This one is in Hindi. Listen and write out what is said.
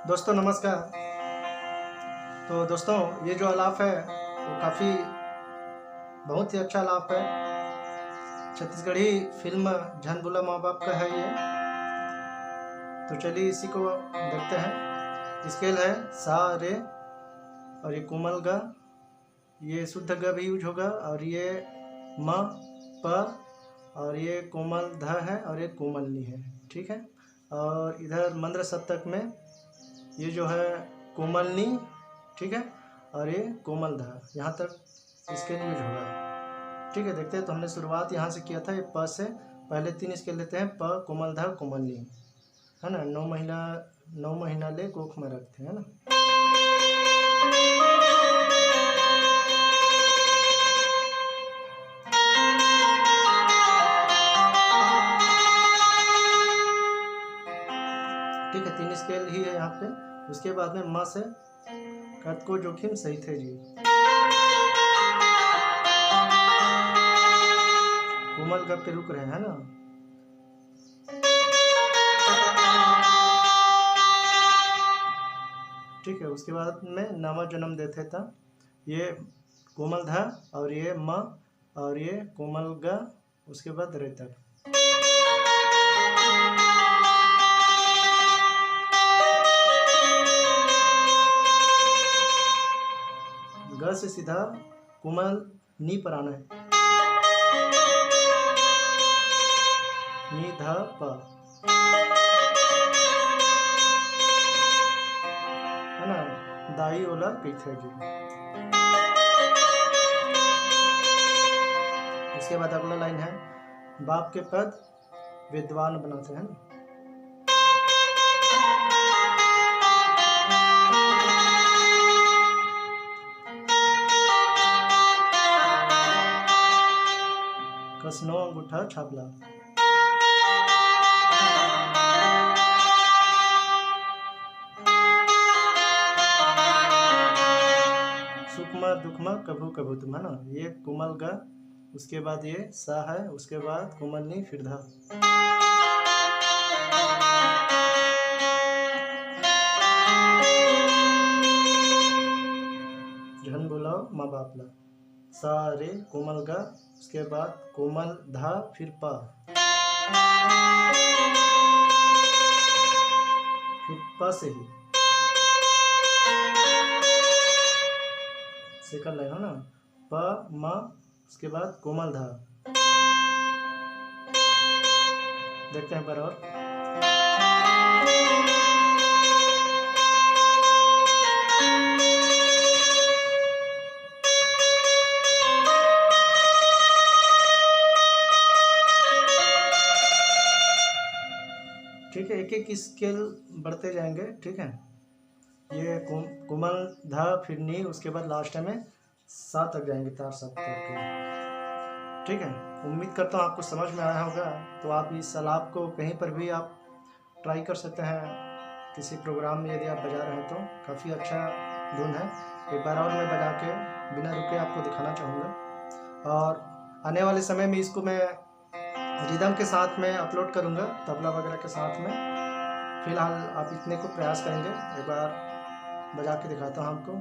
दोस्तों नमस्कार। तो दोस्तों ये जो आलाप है वो काफ़ी बहुत ही अच्छा आलाप है। छत्तीसगढ़ी फिल्म झन बोला माँ बाप का है ये। तो चलिए इसी को देखते हैं। स्केल है सा रे और ये कोमल ग, ये शुद्ध ग भी यूज होगा और ये म प और ये कोमल ध है और ये कोमल नी है। ठीक है। और इधर मंद्र सप्तक में ये जो है कोमल नी, ठीक है, और ये कोमल ध, यहाँ तक इसके यूज होगा। ठीक है, देखते हैं। तो हमने शुरुआत यहाँ से किया था, ये प से पहले 3 स्केल लेते हैं, प कोमल ध कोमल नी, है ना। 9 महीना ले कोख में रखते हैं ना। ठीक है, 3 स्केल ही है यहाँ पे। उसके बाद में म से कद को जोखिम सही थे जी, कोमल गप पे रुक रहे हैं ना। ठीक है, उसके बाद में नवा जन्म देते था, ये कोमल ध और ये म और ये कोमल ग, उसके बाद रे तक। ग से सीधा कोमल नी पर आना है, नी ध प, है ना। दाई ओला पीछे जी। उसके बाद अगला लाइन है, बाप के पद विद्वान बनाते हैं ना। कसनो अंगूठा छापला, सुखमा दुखमा कभू कभू तुम, है ना। ये कोमल ग, उसके बाद ये सा है, उसके बाद कोमल नी, फिर धा। झन बोलाओ माँ बाप ला, सा रे कोमल ग, उसके बाद कोमल धा, फिर प, फिर प से ही सेकंड लाइन है ना, प म, उसके बाद कोमल धा। देखते हैं पर और। ठीक है, एक एक स्केल बढ़ते जाएंगे। ठीक है, ये कोमल धा, फिर नी, उसके बाद लास्ट में सा तक जाएंगे, तार सा तक। ठीक है, उम्मीद करता हूँ आपको समझ में आया होगा। तो आप इस आलाप को कहीं पर भी आप ट्राई कर सकते हैं, किसी प्रोग्राम में यदि आप बजा रहे हैं तो काफ़ी अच्छा धुन है। एक बार और मैं बजा के बिना रुके आपको दिखाना चाहूँगा, और आने वाले समय में इसको मैं रिदम के साथ में अपलोड करूँगा, तबला वगैरह के साथ में। फिलहाल आप इतने को प्रयास करेंगे, एक बार बजा के दिखाता हूँ आपको।